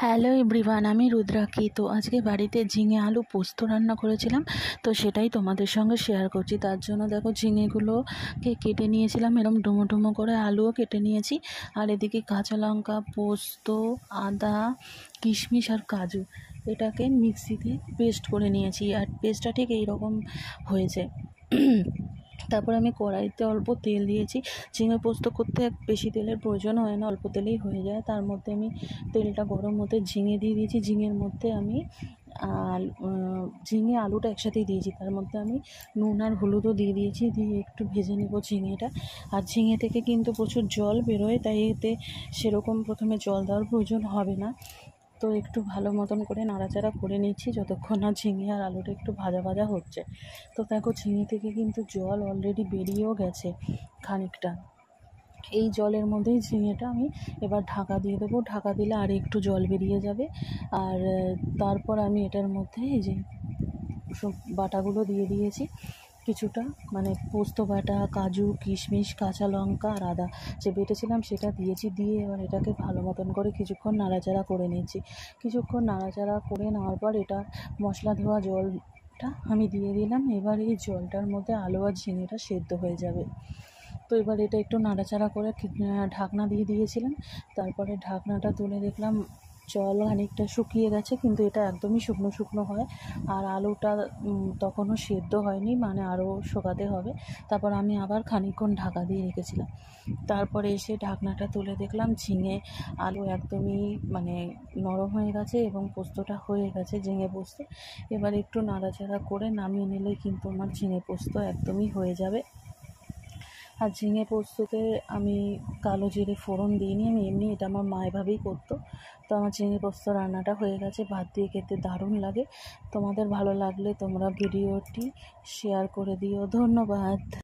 Hello everyone, আমি রুদ্রাক্ষী। তো আজকে বাড়িতে ঝিঙে আলু পোস্ত রান্না করেছিলাম, তো সেটাই তোমাদের সঙ্গে শেয়ার করছি। তার জন্য দেখো ঝিঙেগুলোকে কেটে নিয়েছিলাম, এরকম ডুমো ডুমো করে আলুও কেটে নিয়েছি। আর এদিকে কাঁচা লঙ্কা, পোস্ত, আদা, কিশমিশ আর কাজু এটাকে মিক্সিতে পেস্ট করে নিয়েছি। আর পেস্টটা ঠিক এইরকম হয়েছে। তারপর আমি কড়াইতে অল্প তেল দিয়েছি। ঝিঙে পোস্ত করতে বেশি তেলের প্রয়োজন হয় না, অল্প তেলেই হয়ে যায়। তার মধ্যে আমি তেলটা গরম হতে ঝিঙে দিয়ে দিয়েছি। ঝিঙের মধ্যে আমি ঝিঙে আলুটা একসাথেই দিয়েছি। তার মধ্যে আমি নুন আর হলুদও দিয়ে দিয়েছি, দিয়ে একটু ভেজে নেব ঝিঙেটা। আর ঝিঙে থেকে কিন্তু প্রচুর জল বেরোয়, তাই এতে সেরকম প্রথমে জল দেওয়ার প্রয়োজন হবে না। তো একটু ভালো মতন করে নাড়াচাড়া করে নিচ্ছি যতক্ষণ না ঝিঙে আর আলুটা একটু ভাজা ভাজা হচ্ছে। তো দেখো ঝিঙে থেকে কিন্তু জল অলরেডি বেরিয়েও গেছে খানিকটা। এই জলের মধ্যেই ঝিঙেটা আমি এবার ঢাকা দিয়ে দেবো। ঢাকা দিলে আর একটু জল বেরিয়ে যাবে। আর তারপর আমি এটার মধ্যে এই যে সব বাটাগুলো দিয়ে দিয়েছি কিছুটা, মানে পোস্ত বাটা, কাজু, কিশমিশ, কাঁচা লঙ্কা আর আদা যে বেটেছিলাম সেটা দিয়েছি। দিয়ে এবার এটাকে ভালো মতন করে কিছুক্ষণ নাড়াচাড়া করে নিয়েছি। কিছুক্ষণ নাড়াচাড়া করে নেওয়ার পর এটা মশলা ধোয়া জলটা আমি দিয়ে দিলাম। এবার এই জলটার মধ্যে আলু আর ঝিঙেটা সেদ্ধ হয়ে যাবে। তো এবার এটা একটু নাড়াচাড়া করে ঢাকনা দিয়ে দিয়েছিলাম। তারপরে ঢাকনাটা তুলে দেখলাম জল খানিকটা শুকিয়ে গেছে, কিন্তু এটা একদমই শুকনো শুকনো হয়। আর আলুটা তখনও সেদ্ধ হয়নি, মানে আরও শুকাতে হবে। তারপর আমি আবার খানিকক্ষণ ঢাকা দিয়ে রেখেছিলাম। তারপরে এসে ঢাকনাটা তুলে দেখলাম ঝিঙে আলু একদমই মানে নরম হয়ে গেছে এবং পোস্তটা হয়ে গেছে, ঝিঙে পোস্ত। এবার একটু নাড়াচাড়া করে নামিয়ে নিলে কিন্তু আমার ঝিঙে পোস্ত একদমই হয়ে যাবে। আর ঝিঙে পোস্ততে আমি কালো জিরে ফোড়ন দিইনি, আমি এমনি, এটা আমার মা এভাবেই করতো। তো আমার ঝিঙে পোস্ত রান্নাটা হয়ে গেছে, ভাত দিয়ে খেতে দারুণ লাগে। তোমাদের ভালো লাগলে তোমরা ভিডিওটি শেয়ার করে দিও। ধন্যবাদ।